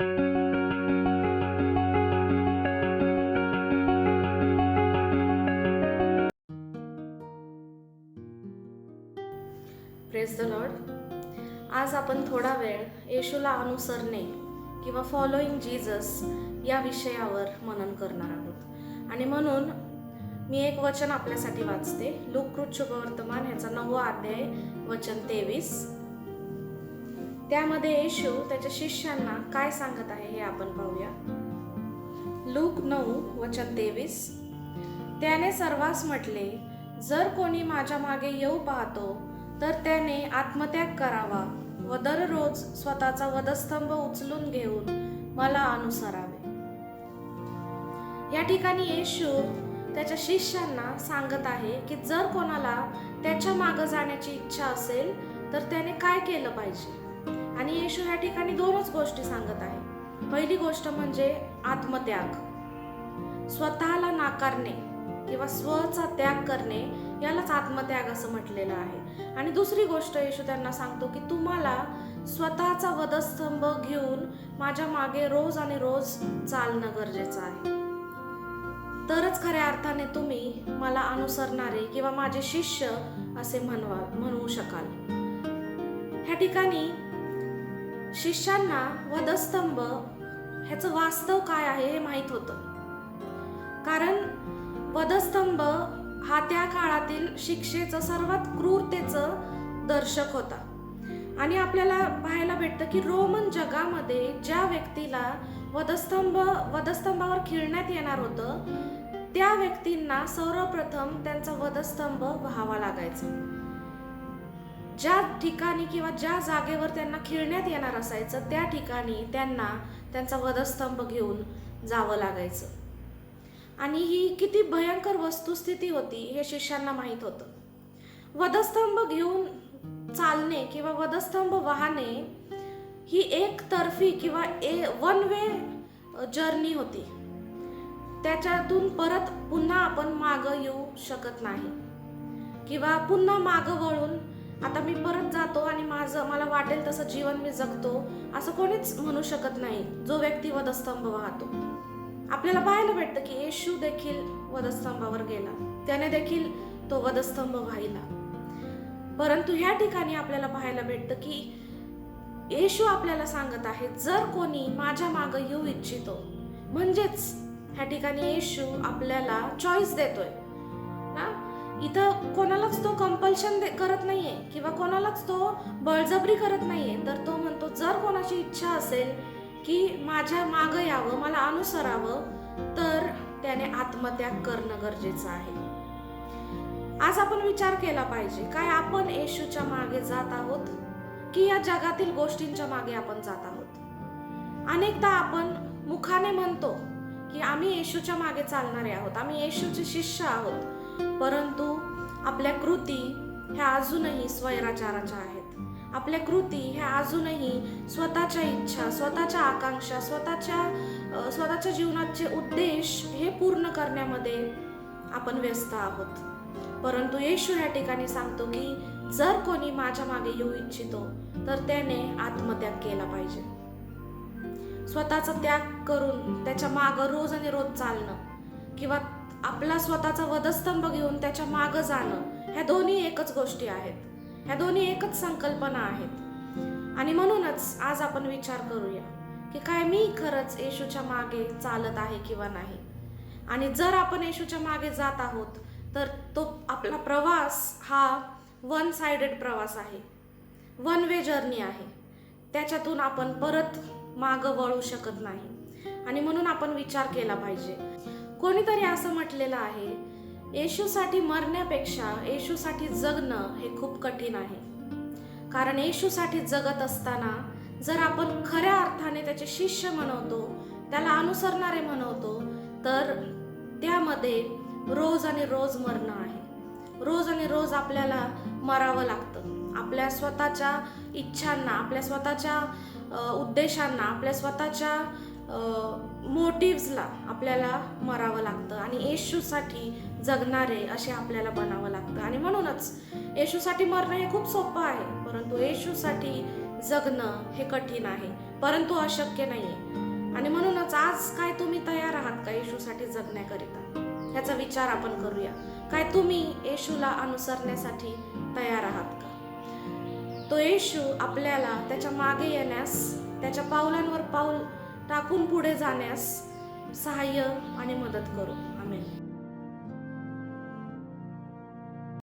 Praise the Lord. आज आपण थोडा वेळ येशूला अनुसरणे किंवा फॉलोइंग जीसस या विषयावर मनन करणार आहोत. आणि म्हणून मी एक वचन आपल्यासाठी वाचते. लूक शुभवर्तमान ह्याचा 9वा अध्याय वचन 23. त्यामध्ये येशू त्याच्या शिष्यांना काय सांगत आहे हे आपण पाहूया. लूक 9 वचन 23. त्याने सर्वांस म्हटले, जर कोणी माझ्या मागे येऊ पाहतो तर त्याने आत्मत्याग करावा व दररोज स्वतःचा वधस्तंभ उचलून घेऊन मला अनुसरावे. या ठिकाणी येशू त्याच्या शिष्यांना सांगत आहे की जर कोणाला त्याच्या मागे जाण्याची इच्छा असेल तर त्याने काय केलं पाहिजे. आणि येशू या ठिकाणी दोनच गोष्टी सांगत आहे. पहिली गोष्ट म्हणजे आत्मत्याग, स्वतःला नाकारणे किंवा स्वचा त्याग करणे, यालाच आत्मत्याग असं म्हटलेलं आहे. आणि दुसरी गोष्ट येशू त्यांना सांगतो की तुम्हाला स्वतःचा वधस्तंभ घेऊन माझ्या मागे रोज आणि रोज चालणं गरजेचं आहे. तरच खऱ्या अर्थाने तुम्ही मला अनुसरणारे किंवा माझे शिष्य असे म्हणू शकाल. ह्या ठिकाणी शिष्यांना वधस्तंभ ह्याचं वास्तव काय आहे हे माहीत होतं. कारण वधस्तंभ हा त्या काळातील शिक्षेचं सर्वात क्रूरतेचं दर्शक होता. आणि आपल्याला पाहायला भेटतं की रोमन जगामध्ये ज्या व्यक्तीला वधस्तंभावर खिळण्यात येणार होतं त्या व्यक्तींना सर्वप्रथम त्यांचा वधस्तंभ व्हावा लागायचा. ज्या ठिकाणी किंवा ज्या जागेवर त्यांना खिळण्यात येणार असायचं त्या ठिकाणी त्यांना त्यांचा वधस्तंभ घेऊन जावं लागायचं. आणि ही किती भयंकर वस्तुस्थिती होती हे शिष्यांना माहीत होतं. वधस्तंभ घेऊन चालणे किंवा वधस्तंभ वाहने ही एक तर्फी किंवा वन वे जर्नी होती. त्याच्यातून परत पुन्हा आपण मागं येऊ शकत नाही किंवा पुन्हा मागं वळून आता मी परत जातो आणि मला वाटेल तसं जीवन मी जगतो असं कोणीच म्हणू शकत नाही जो व्यक्ती वधस्तंभ वाहतो. आपल्याला पाहायला भेटतं की येशू देखील वधस्तंभावर गेला, त्याने देखील तो वधस्तंभ वाहिला. परंतु ह्या ठिकाणी आपल्याला पाहायला भेटतं की येशू आपल्याला सांगत आहे जर कोणी माझ्या मागे येऊ इच्छितो, म्हणजेच ह्या ठिकाणी येशू आपल्याला चॉईस देतोय ना. इथं कोणालाच तो कंपल्शन करत नाहीये किंवा कोणालाच तो बळजबरी करत नाहीये. तर तो म्हणतो जर कोणाची इच्छा असेल की माझ्या मागं यावं, मला अनुसरावं, तर त्याने आत्मत्याग करणं गरजेचं आहे. आज आपण विचार केला पाहिजे, काय आपण येशूच्या मागे जात आहोत की या जगातील गोष्टींच्या मागे आपण जात आहोत. अनेकदा आपण मुखाने म्हणतो की आम्ही येशूच्या मागे चालणारे आहोत, आम्ही येशूचे शिष्य आहोत, परंतु आपल्या कृती ह्या अजूनही स्वैराचाराच्या आहेत. आपल्या कृती ह्या अजूनही स्वतःच्या इच्छा, स्वतःच्या आकांक्षा, स्वतःच्या जीवनाचे उद्देश हे पूर्ण करण्यामध्ये आपण व्यस्त आहोत. परंतु येशू या ठिकाणी सांगतो की जर कोणी माझ्या मागे येऊ इच्छितो तर त्याने आत्मत्याग केला पाहिजे. स्वतःचा त्याग करून त्याच्या मागं रोज आणि रोज चालणं किंवा आपला स्वतःचा वधस्तंभ घेऊन त्याच्या मागं जाणं, ह्या दोन्ही एकच गोष्टी आहेत, ह्या दोन्ही एकच संकल्पना आहेत. आणि म्हणूनच आज आपण विचार करूया की काय मी खरंच येशूच्या मागे चालत आहे किंवा नाही. आणि जर आपण येशूच्या मागे जात आहोत तर तो आपला प्रवास हा वन साइडेड प्रवास आहे, वन वे जर्नी आहे. त्याच्यातून आपण परत मागं वळू शकत नाही. आणि म्हणून आपण विचार केला पाहिजे. कोणीतरी असं म्हटलेलं आहे, येशूसाठी मरण्यापेक्षा येशूसाठी जगणं हे खूप कठीण आहे. कारण येशूसाठी जगत असताना जर आपण खऱ्या अर्थाने त्याचे शिष्य म्हणवतो, त्याला अनुसरणारे म्हणवतो, तर त्यामध्ये रोज आणि रोज मरणं आहे. रोज आणि रोज आपल्याला मरावं लागतं. आपल्या स्वतःच्या इच्छांना, आपल्या स्वतःच्या उद्देशांना, आपल्या स्वतःच्या मोटिव्हजला आपल्याला मरावं लागतं आणि येशूसाठी जगणारे असे आपल्याला बनावं लागतं. आणि म्हणूनच येशूसाठी मरणं हे खूप सोपं आहे, परंतु येशूसाठी जगणं हे कठीण आहे, परंतु अशक्य नाहीये. आणि म्हणूनच आज काय तुम्ही तयार आहात का येशूसाठी जगण्याकरिता, ह्याचा विचार आपण करूया. काय तुम्ही येशूला अनुसरण्यासाठी तयार आहात का? तो येशू आपल्याला त्याच्या मागे येण्यास, त्याच्या पावलांवर पाऊल टाकून पुढे जाण्यास सहाय्य आणि मदत करू. आमेन.